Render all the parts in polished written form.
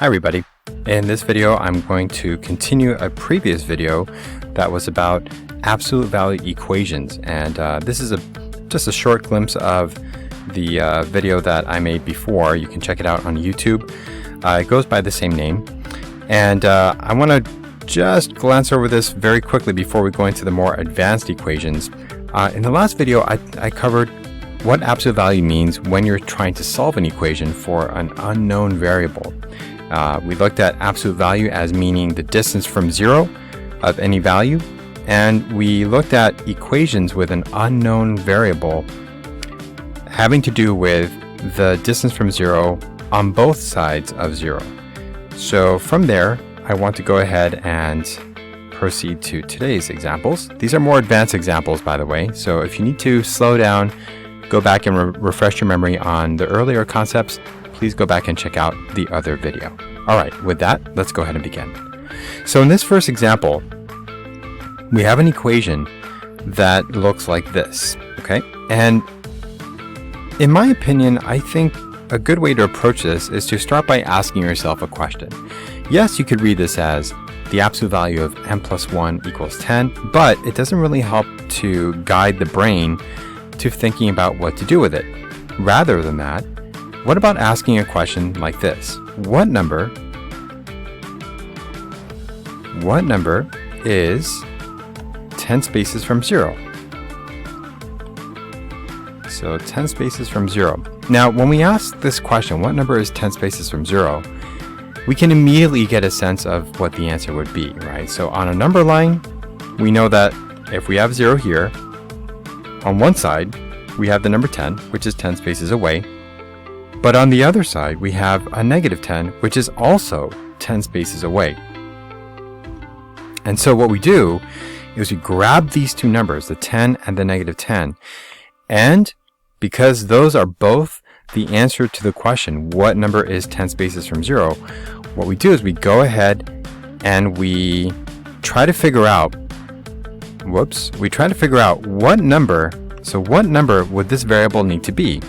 Hi everybody. In this video I'm going to continue a previous video that was about absolute value equations, and this is just a short glimpse of the video that I made before. You can check it out on YouTube. It goes by the same name, and I want to just glance over this very quickly before we go into the more advanced equations. In the last video I covered what absolute value means when you're trying to solve an equation for an unknown variable. We looked at absolute value as meaning the distance from zero of any value, and we looked at equations with an unknown variable having to do with the distance from zero on both sides of zero. So from there, I want to go ahead and proceed to today's examples. These are more advanced examples, by the way, so if you need to slow down, go back and refresh your memory on the earlier concepts, please go back and check out the other video. Alright, with that, let's go ahead and begin. So in this first example, we have an equation that looks like this, okay? And in my opinion, I think a good way to approach this is to start by asking yourself a question. Yes, you could read this as the absolute value of n plus 1 equals 10, but it doesn't really help to guide the brain to thinking about what to do with it. Rather than that, what about asking a question like this? What number is 10 spaces from 0? So 10 spaces from 0. Now, when we ask this question, what number is 10 spaces from 0? We can immediately get a sense of what the answer would be, right? So on a number line, we know that if we have 0 here, on one side, we have the number 10, which is 10 spaces away. But on the other side, we have a negative 10, which is also 10 spaces away. And so what we do is we grab these two numbers, the 10 and the negative 10, and because those are both the answer to the question, what number is 10 spaces from 0, what we do is we go ahead and we try to figure out, what number, so what number would this variable need to be?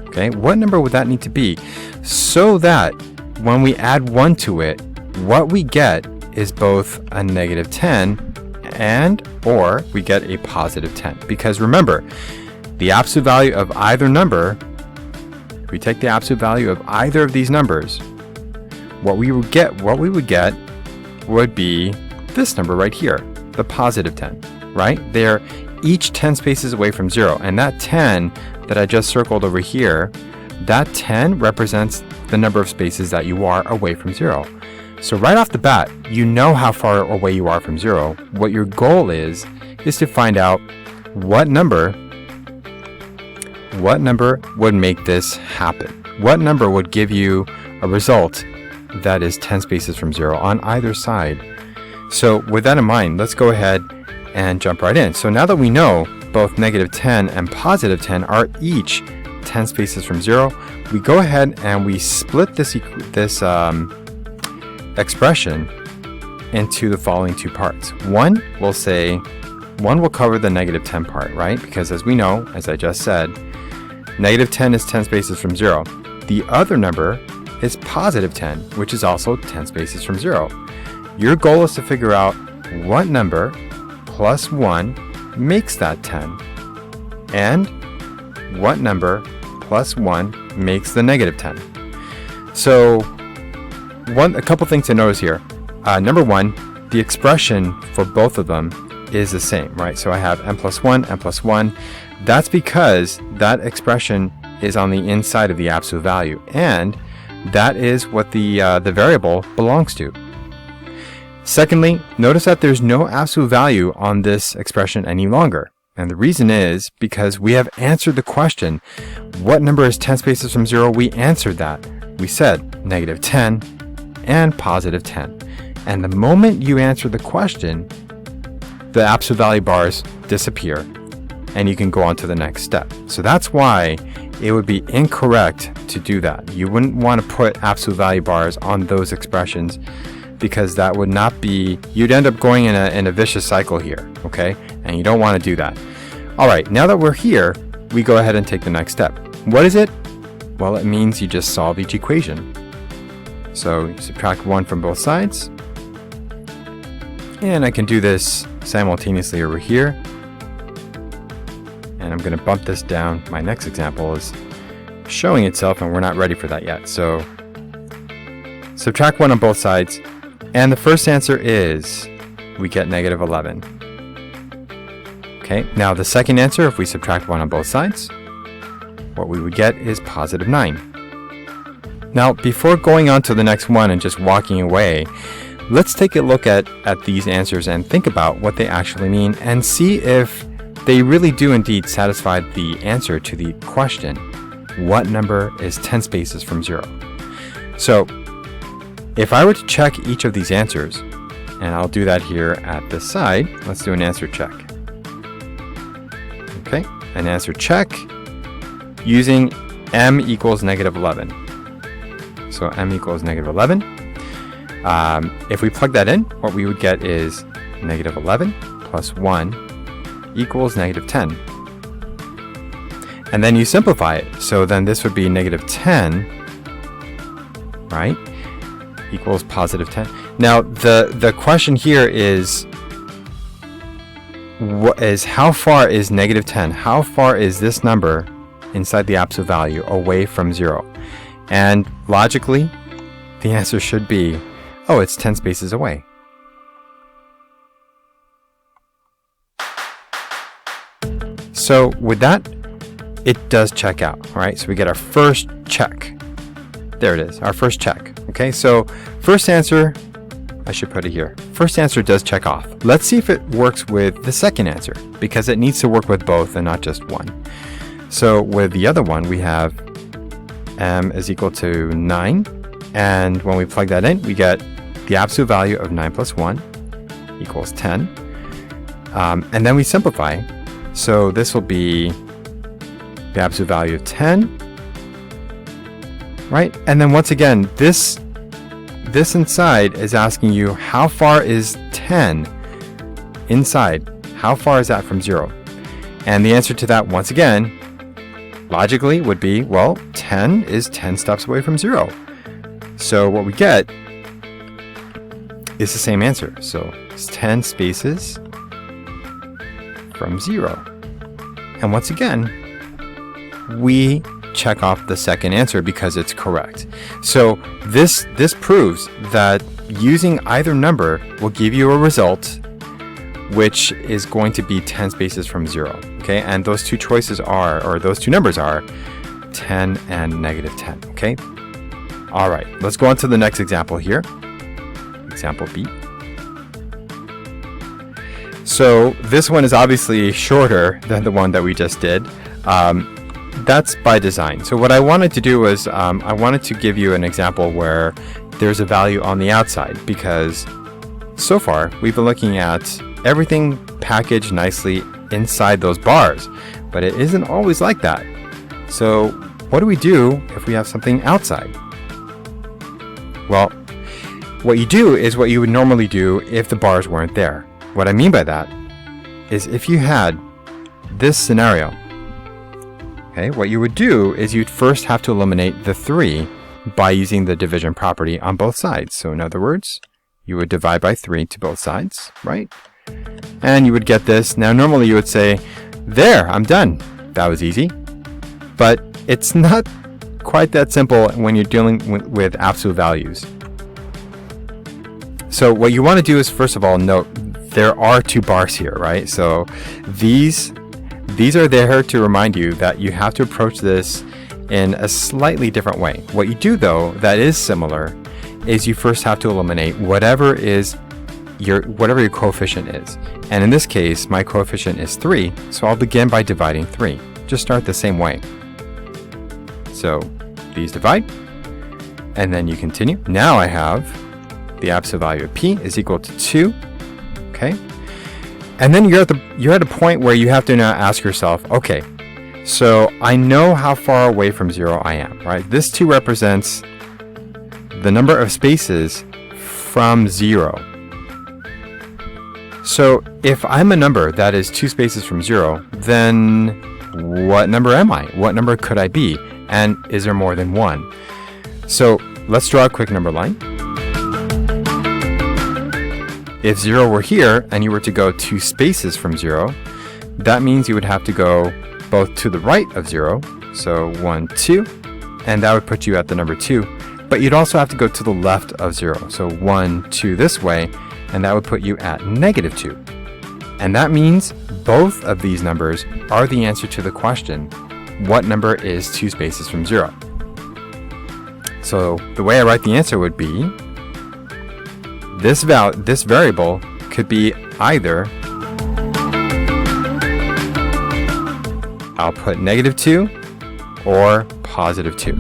Okay, what number would that need to be so that when we add 1 to it, what we get is both a negative 10 or we get a positive 10. Because remember, the absolute value of either number, if we take the absolute value of either of these numbers, what we would get would be this number right here, the positive 10, right? They're each 10 spaces away from 0, and that 10 that I just circled over here, that 10 represents the number of spaces that you are away from 0. So right off the bat, you know how far away you are from 0. What your goal is to find out what number would make this happen. What number would give you a result that is 10 spaces from 0 on either side. So with that in mind, let's go ahead and jump right in. So now that we know both negative 10 and positive 10 are each 10 spaces from 0, we go ahead and we split this expression into the following two parts. One will cover the negative 10 part, right? Because as we know, as I just said, negative 10 is 10 spaces from 0. The other number is positive 10, which is also 10 spaces from 0. Your goal is to figure out what number plus 1 makes that 10, and what number plus 1 makes the negative 10. So a couple things to notice here. Number one, the expression for both of them is the same, right? So I have n plus 1, n plus 1. That's because that expression is on the inside of the absolute value, and that is what the variable belongs to. Secondly, notice that there's no absolute value on this expression any longer. And the reason is because we have answered the question, what number is 10 spaces from 0? We answered that. We said negative 10 and positive 10. And the moment you answer the question, the absolute value bars disappear and you can go on to the next step. So that's why it would be incorrect to do that. You wouldn't want to put absolute value bars on those expressions, because that would not be, you'd end up going in a vicious cycle here, okay? And you don't want to do that. All right, now that we're here, we go ahead and take the next step. What is it? Well, it means you just solve each equation. So you subtract 1 from both sides. And I can do this simultaneously over here. And I'm going to bump this down. My next example is showing itself, and we're not ready for that yet. So subtract 1 on both sides. And the first answer is we get negative 11. Okay, now the second answer, if we subtract 1 on both sides, what we would get is positive 9. Now, before going on to the next one and just walking away, let's take a look at these answers and think about what they actually mean and see if they really do indeed satisfy the answer to the question, what number is 10 spaces from 0? So, if I were to check each of these answers, and I'll do that here at the side, let's do an answer check. Okay, an answer check using m equals negative 11. So m equals negative 11. If we plug that in, what we would get is negative 11 plus 1 equals negative 10. And then you simplify it. So then this would be negative 10, right, equals positive 10. Now, the question here is, how far is negative 10? How far is this number inside the absolute value away from 0? And logically, the answer should be, oh, it's 10 spaces away. So with that, it does check out, all right? So we get our first check. There it is, our first check. Okay, so first answer, I should put it here. First answer does check off. Let's see if it works with the second answer, because it needs to work with both and not just one. So with the other one, we have m is equal to 9. And when we plug that in, we get the absolute value of 9 plus 1 equals 10. And then we simplify. So this will be the absolute value of 10. Right? And then once again, this inside is asking you, how far is 10 inside? How far is that from 0? And the answer to that, once again, logically would be, well, 10 is 10 steps away from 0. So what we get is the same answer. So it's 10 spaces from 0. And once again, we check off the second answer because it's correct. So this proves that using either number will give you a result which is going to be 10 spaces from 0. Okay, and those two choices are, or those two numbers are 10 and negative 10. Okay, all right, let's go on to the next example here. Example B. So this one is obviously shorter than the one that we just did. That's by design. So what I wanted to do was I wanted to give you an example where there's a value on the outside, because so far we've been looking at everything packaged nicely inside those bars, but it isn't always like that. So what do we do if we have something outside? Well, what you do is what you would normally do if the bars weren't there. What I mean by that is if you had this scenario, okay, what you would do is you'd first have to eliminate the 3 by using the division property on both sides. So in other words, you would divide by 3 to both sides, right? And you would get this. Now normally you would say, there, I'm done. That was easy. But it's not quite that simple when you're dealing with absolute values. So what you want to do is, first of all, note there are 2 bars here, right? So these are there to remind you that you have to approach this in a slightly different way. What you do, though, that is similar, is you first have to eliminate whatever your coefficient is. And in this case, my coefficient is 3, so I'll begin by dividing 3. Just start the same way. So these divide, and then you continue. Now I have the absolute value of p is equal to 2. Okay, and then you're at a point where you have to now ask yourself, okay, so I know how far away from 0 I am, right? This 2 represents the number of spaces from 0. So if I'm a number that is 2 spaces from 0, then what number am I? What number could I be? And is there more than one? So let's draw a quick number line. If 0 were here and you were to go 2 spaces from 0, that means you would have to go both to the right of 0, so 1, 2, and that would put you at the number 2. But you'd also have to go to the left of 0, so 1, 2 this way, and that would put you at negative 2. And that means both of these numbers are the answer to the question, what number is 2 spaces from 0? So the way I write the answer would be, this variable could be either, I'll put negative 2 or positive 2.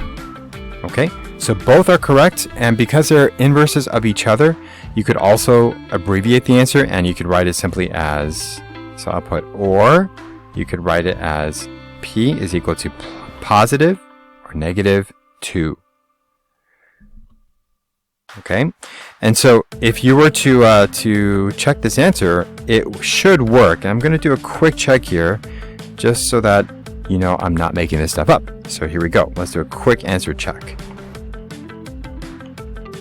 Okay, so both are correct, and because they're inverses of each other, you could also abbreviate the answer and you could write it simply as, so I'll put or, you could write it as P is equal to positive or negative 2. Okay, and so if you were to check this answer, it should work. And I'm going to do a quick check here, just so that you know I'm not making this stuff up. So here we go. Let's do a quick answer check.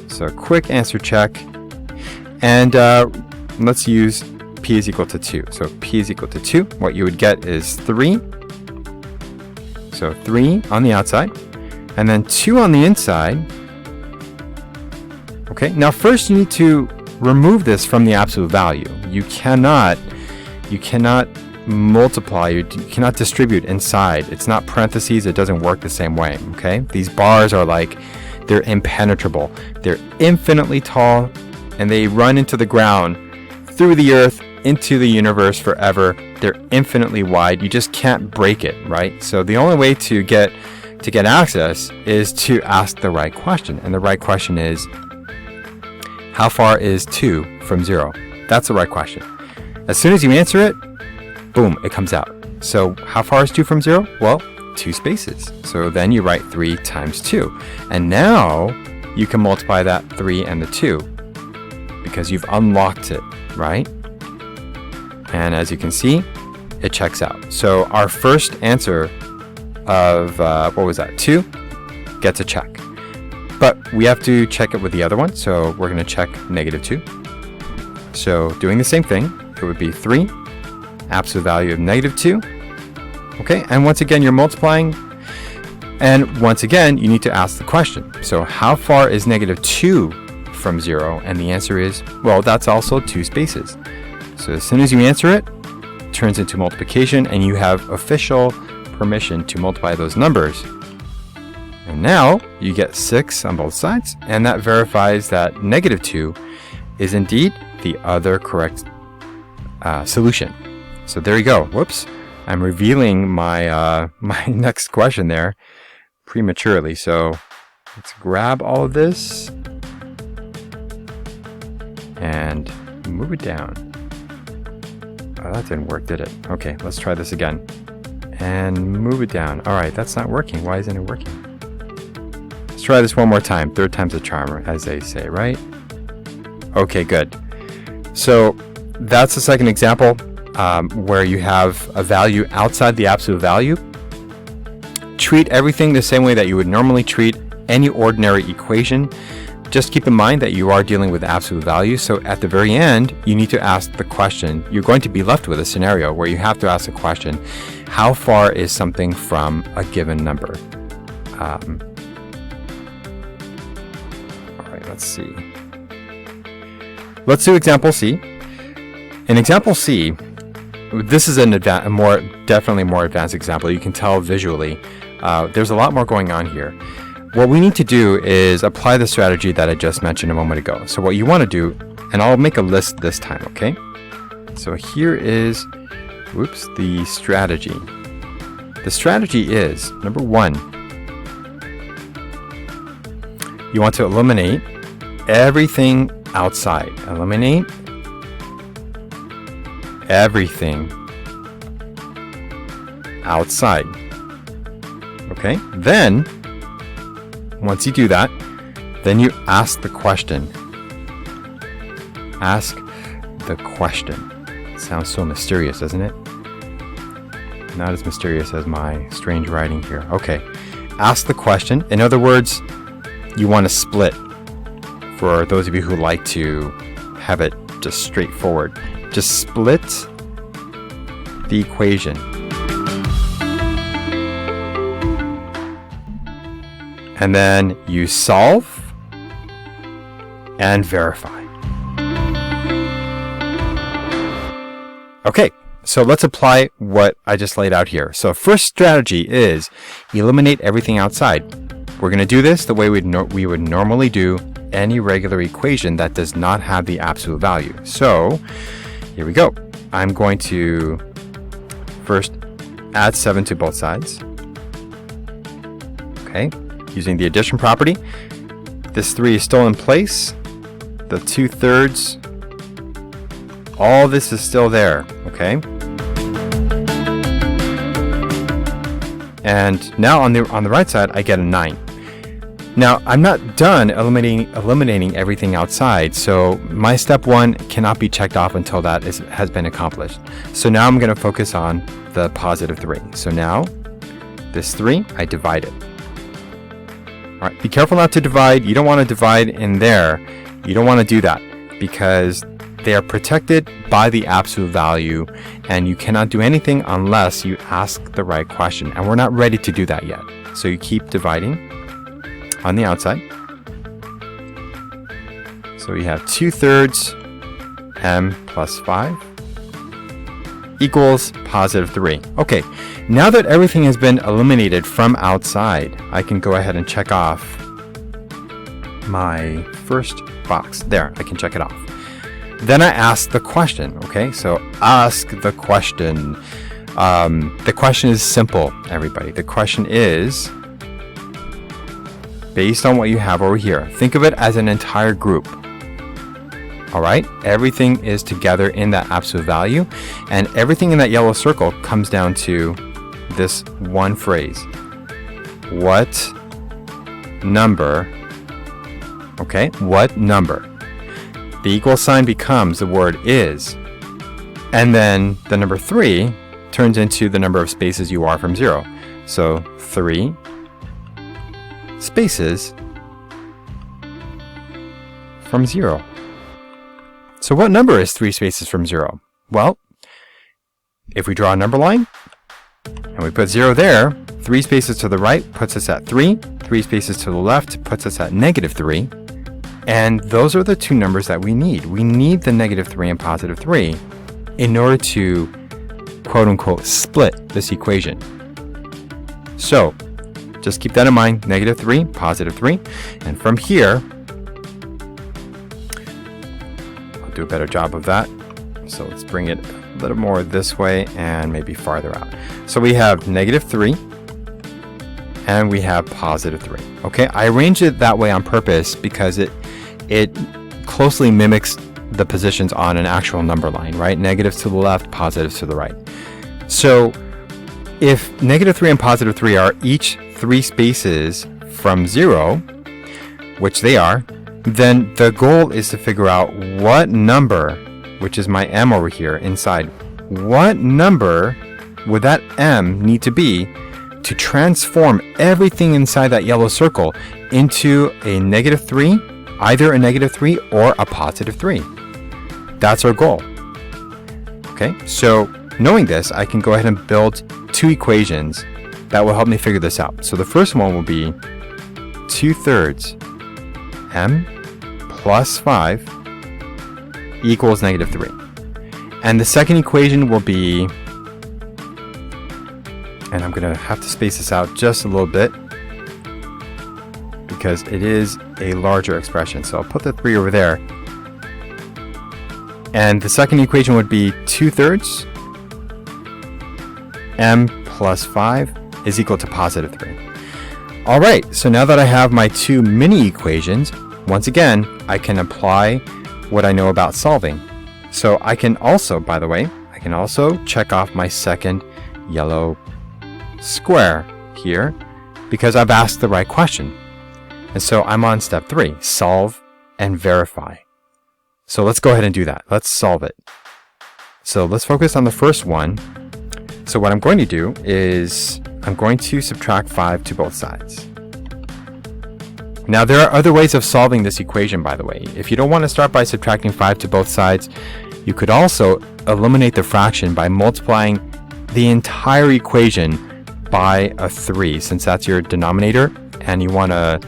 So a quick answer check, and let's use P is equal to 2. So P is equal to 2. What you would get is 3. So 3 on the outside, and then 2 on the inside. Okay, now first you need to remove this from the absolute value. You cannot multiply, you cannot distribute inside. It's not parentheses, it doesn't work the same way, okay? These bars are like, they're impenetrable. They're infinitely tall, and they run into the ground, through the earth, into the universe forever. They're infinitely wide. You just can't break it, right? So the only way to get access is to ask the right question. And the right question is, how far is 2 from 0? That's the right question. As soon as you answer it, boom, it comes out. So how far is 2 from 0? Well, 2 spaces. So then you write 3 times 2. And now you can multiply that 3 and the 2 because you've unlocked it, right? And as you can see, it checks out. So our first answer of, what was that, 2, gets a check. But we have to check it with the other one, so we're going to check negative 2. So doing the same thing, it would be 3, absolute value of negative 2. Okay, and once again, you're multiplying. And once again, you need to ask the question. So how far is negative 2 from 0? And the answer is, well, that's also 2 spaces. So as soon as you answer it, it turns into multiplication, and you have official permission to multiply those numbers. And now you get 6 on both sides, and that verifies that negative 2 is indeed the other correct solution. So there you go. Whoops. I'm revealing my my next question there prematurely. So let's grab all of this and move it down. Oh, that didn't work, did it? Okay, let's try this again. And move it down. All right, that's not working. Why isn't it working? Let's try this one more time. Third time's a charm, as they say, right? Okay, good. So that's the second example where you have a value outside the absolute value. Treat everything the same way that you would normally treat any ordinary equation. Just keep in mind that you are dealing with absolute value. So at the very end, you need to ask the question. You're going to be left with a scenario where you have to ask the question, how far is something from a given number? All right, let's see. Let's do example C. In example C, this is definitely more advanced example. You can tell visually. There's a lot more going on here. What we need to do is apply the strategy that I just mentioned a moment ago. So what you want to do, and I'll make a list this time, okay? So here is, the strategy. The strategy is, number 1, you want to eliminate everything outside. Eliminate everything outside. Okay? Then, once you do that, then you ask the question. Ask the question. It sounds so mysterious, doesn't it? Not as mysterious as my strange writing here. Okay. Ask the question. In other words, you want to split. For those of you who like to have it just straightforward, just split the equation. And then you solve and verify. Okay, so let's apply what I just laid out here. So first strategy is eliminate everything outside. We're going to do this the way we would normally do any regular equation that does not have the absolute value. So here we go. I'm going to first add 7 to both sides. Okay, using the addition property. This 3 is still in place. The 2/3, all this is still there, okay? And now on the right side, I get a 9. Now, I'm not done eliminating everything outside, so my step 1 cannot be checked off until that has been accomplished. So now I'm going to focus on the positive 3. So now, this 3, I divide it. All right, be careful not to divide. You don't want to divide in there. You don't want to do that because they are protected by the absolute value, and you cannot do anything unless you ask the right question. And we're not ready to do that yet. So you keep dividing on the outside. So we have 2/3 m plus 5 equals positive 3. Okay, now that everything has been eliminated from outside, I can go ahead and check off my first box. There, I can check it off. Then I ask the question, okay? So ask the question. The question is simple, everybody. The question is based on what you have over here. Think of it as an entire group. All right? Everything is together in that absolute value, and everything in that yellow circle comes down to this one phrase. What number? Okay, what number? The equal sign becomes the word is, and then the number 3 turns into the number of spaces you are from 0. So 3 spaces from 0. So what number is 3 spaces from 0? Well, if we draw a number line and we put 0 there, 3 spaces to the right puts us at 3, 3 spaces to the left puts us at negative 3. And those are the two numbers that we need. We need the negative 3 and positive 3 in order to, quote unquote, split this equation. So just keep that in mind, negative 3, positive 3. And from here, I'll do a better job of that. So let's bring it a little more this way and maybe farther out. So we have negative 3 and we have positive 3. Okay, I arranged it that way on purpose because it closely mimics the positions on an actual number line, right? Negatives to the left, positives to the right. So if negative 3 and positive 3 are each 3 spaces from 0, which they are, then the goal is to figure out what number, which is my m over here inside, what number would that m need to be to transform everything inside that yellow circle into a negative 3, either a negative 3 or a positive 3. That's our goal. Okay, so knowing this, I can go ahead and build 2 equations that will help me figure this out. So the first one will be 2/3 m plus 5 equals negative 3. And the second equation will be, and I'm going to have to space this out just a little bit because it is a larger expression. So I'll put the 3 over there. And the second equation would be 2/3 m plus 5 is equal to positive 3. All right, so now that I have my 2 mini equations, once again, I can apply what I know about solving. So I can also, by the way, I can also check off my second yellow square here because I've asked the right question. And so I'm on step 3, solve and verify. So let's go ahead and do that. Let's solve it. So let's focus on the first one. So what I'm going to do is I'm going to subtract 5 to both sides. Now there are other ways of solving this equation, by the way. If you don't want to start by subtracting 5 to both sides, you could also eliminate the fraction by multiplying the entire equation by a 3. Since that's your denominator and you want to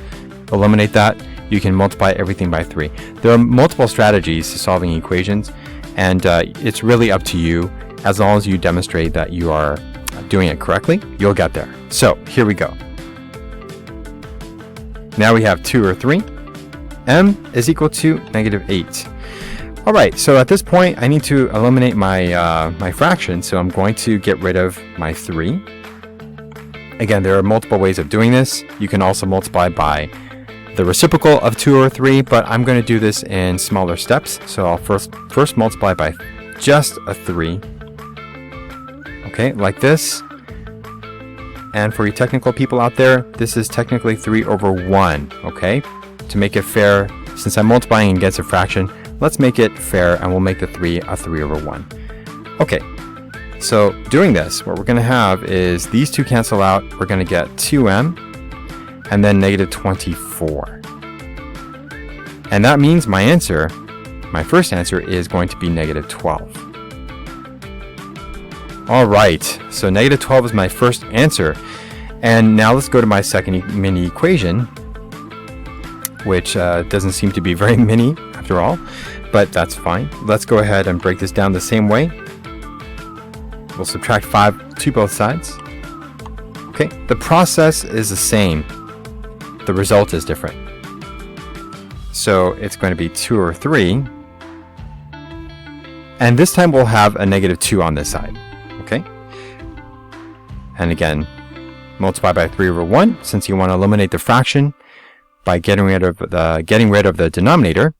eliminate that, you can multiply everything by 3. There are multiple strategies to solving equations, and it's really up to you. As long as you demonstrate that you are doing it correctly, you'll get there. So here we go. Now we have 2 or 3. M is equal to -8. All right, so at this point, I need to eliminate my fraction, so I'm going to get rid of my 3. Again, there are multiple ways of doing this. You can also multiply by the reciprocal of 2 or 3, but I'm going to do this in smaller steps. So I'll first multiply by just a 3. Okay, like this. And for you technical people out there, this is technically 3 over 1, okay? To make it fair, since I'm multiplying against a fraction, let's make it fair and we'll make the 3 a 3 over 1. Okay, so doing this, what we're going to have is these two cancel out. We're going to get 2m and then -24. And that means my answer, my first answer, is going to be -12. All right, so -12 is my first answer. And now let's go to my second mini equation, which doesn't seem to be very mini after all, but that's fine. Let's go ahead and break this down the same way. We'll subtract 5 to both sides. Okay, the process is the same. The result is different. So it's going to be 2 or 3. And this time we'll have a -2 on this side. Okay? And again, multiply by 3 over 1, since you want to eliminate the fraction by getting rid of the denominator.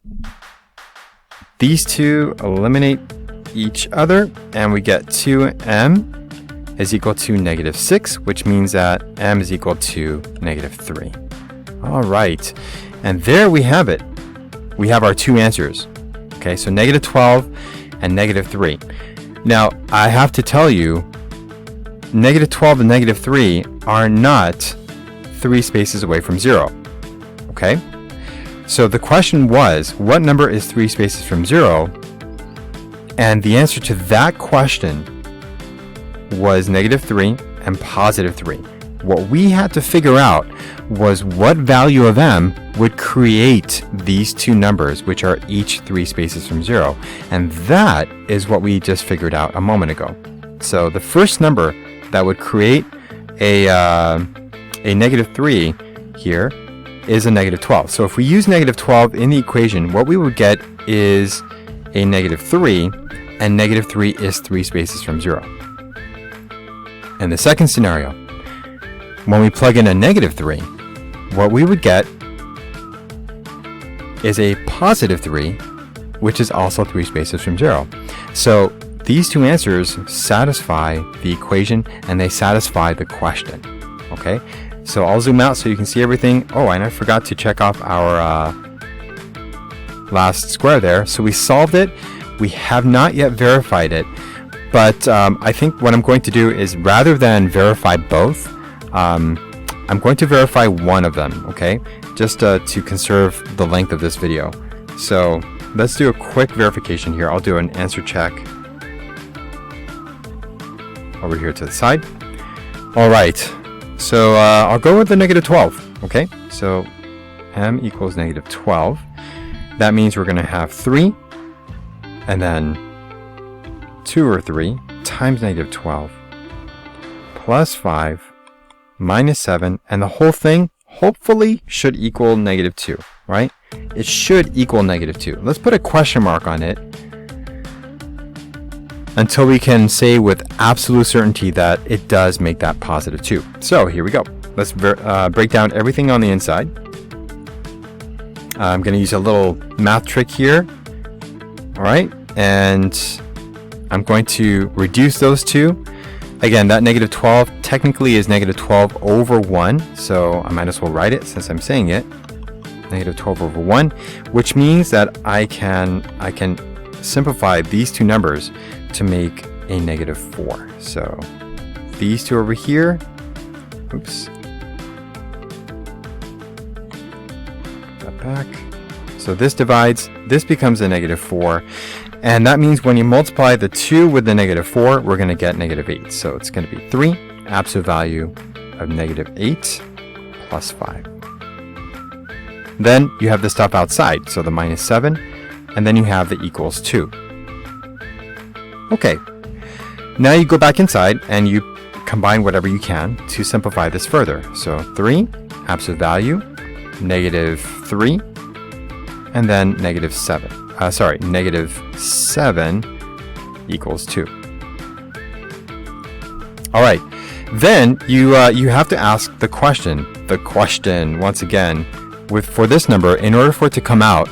These two eliminate each other, and we get 2m is equal to -6, which means that m is equal to -3. All right, and there we have it. We have our two answers. Okay, so -12 and -3. Now, I have to tell you, -12 and -3 are not 3 spaces away from 0. Okay? So the question was, what number is 3 spaces from 0? And the answer to that question was -3 and +3. What we had to figure out was what value of m would create these two numbers, which are each 3 spaces from 0. And that is what we just figured out a moment ago. So the first number that would create a -3 here is a -12. So if we use -12 in the equation, what we would get is a -3, and -3 is 3 spaces from 0. In the second scenario, when we plug in a -3, what we would get is a +3, which is also 3 spaces from 0. So these two answers satisfy the equation and they satisfy the question. Okay, so I'll zoom out so you can see everything. Oh, and I forgot to check off our last square there. So we solved it. We have not yet verified it, but I think what I'm going to do is, rather than verify both, I'm going to verify one of them, okay? Just to conserve the length of this video. So let's do a quick verification here. I'll do an answer check over here to the side. All right, so I'll go with the -12, okay? So m equals -12. That means we're going to have 3, and then 2 or 3 times -12 plus 5 minus 7, and the whole thing hopefully should equal -2, right? It should equal -2. Let's put a question mark on it until we can say with absolute certainty that it does make that +2. So here we go. Let's break down everything on the inside. I'm going to use a little math trick here. All right, and I'm going to reduce those two. Again, that -12 technically is -12 over 1, so I might as well write it since I'm saying it. -12 over 1, which means that I can simplify these two numbers to make a -4. So these two over here, oops. back. So this divides, this becomes a -4. And that means when you multiply the 2 with the -4, we're going to get -8. So it's going to be 3, absolute value of -8 plus 5. Then you have the stuff outside, so the -7, and then you have the equals 2. Okay, now you go back inside and you combine whatever you can to simplify this further. So 3, absolute value, -3, and then -7. -7 equals 2. All right, then you have to ask the question once again. For this number, in order for it to come out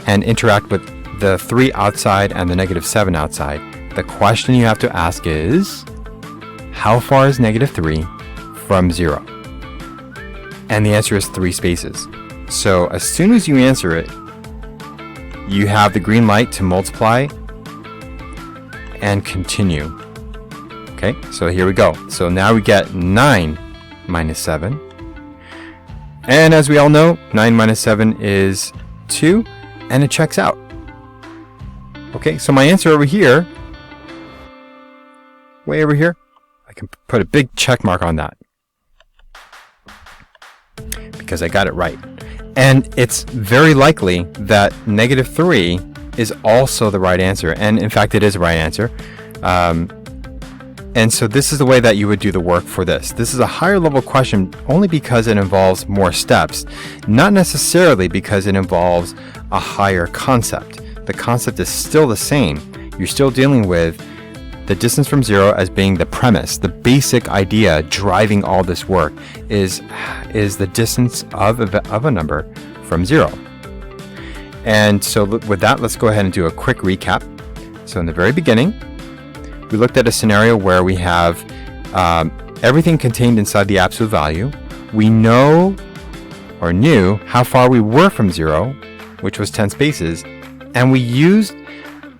and interact with the 3 outside and the -7 outside, the question you have to ask is, how far is -3 from 0? And the answer is 3 spaces. So as soon as you answer it, you have the green light to multiply and continue. Okay, so here we go. So now we get 9 minus 7. And as we all know, 9 minus 7 is 2, and it checks out. Okay, so my answer over here, way over here, I can put a big check mark on that because I got it right. And it's very likely that -3 is also the right answer. And in fact, it is the right answer. And so this is the way that you would do the work for this. This is a higher level question only because it involves more steps, not necessarily because it involves a higher concept. The concept is still the same. You're still dealing with the distance from 0 as being the premise. The basic idea driving all this work is the distance of a number from 0. And so with that, let's go ahead and do a quick recap. So in the very beginning, we looked at a scenario where we have everything contained inside the absolute value. We know or knew how far we were from 0, which was 10 spaces, and we used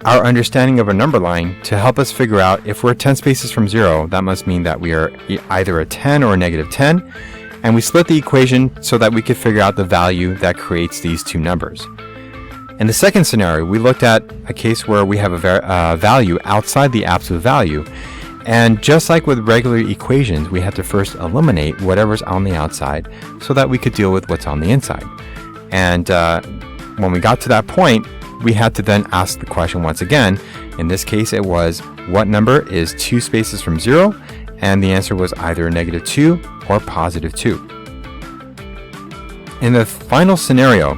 our understanding of a number line to help us figure out if we're 10 spaces from 0, that must mean that we are either a 10 or a -10, and we split the equation so that we could figure out the value that creates these two numbers. In the second scenario, we looked at a case where we have a value outside the absolute value, and just like with regular equations, we had to first eliminate whatever's on the outside so that we could deal with what's on the inside. And when we got to that point, we had to then ask the question once again. In this case, it was, what number is 2 spaces from 0? And the answer was either -2 or +2. In the final scenario,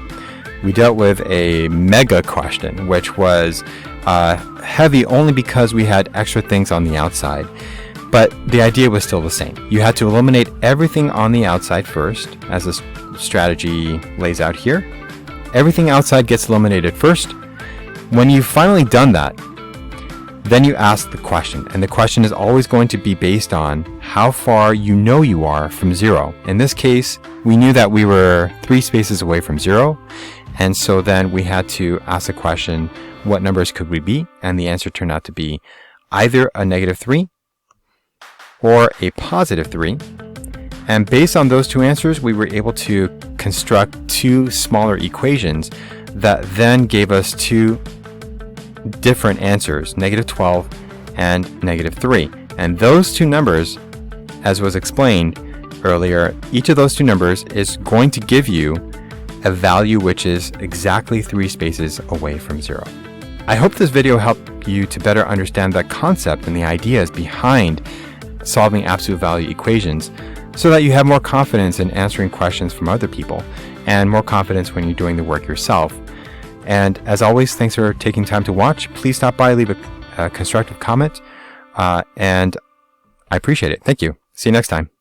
we dealt with a mega question, which was heavy only because we had extra things on the outside. But the idea was still the same. You had to eliminate everything on the outside first, as the strategy lays out here. Everything outside gets eliminated first. When you've finally done that, then you ask the question, and the question is always going to be based on how far you know you are from 0. In this case, we knew that we were 3 spaces away from 0, and so then we had to ask the question, what numbers could we be? And the answer turned out to be either a -3 or a +3. And based on those two answers, we were able to construct 2 smaller equations that then gave us 2 different answers, -12 and -3. And those 2 numbers, as was explained earlier, each of those 2 numbers is going to give you a value which is exactly 3 spaces away from 0. I hope this video helped you to better understand the concept and the ideas behind solving absolute value equations, so that you have more confidence in answering questions from other people and more confidence when you're doing the work yourself. And as always, thanks for taking time to watch. Please stop by, leave a constructive comment, and I appreciate it. Thank you. See you next time.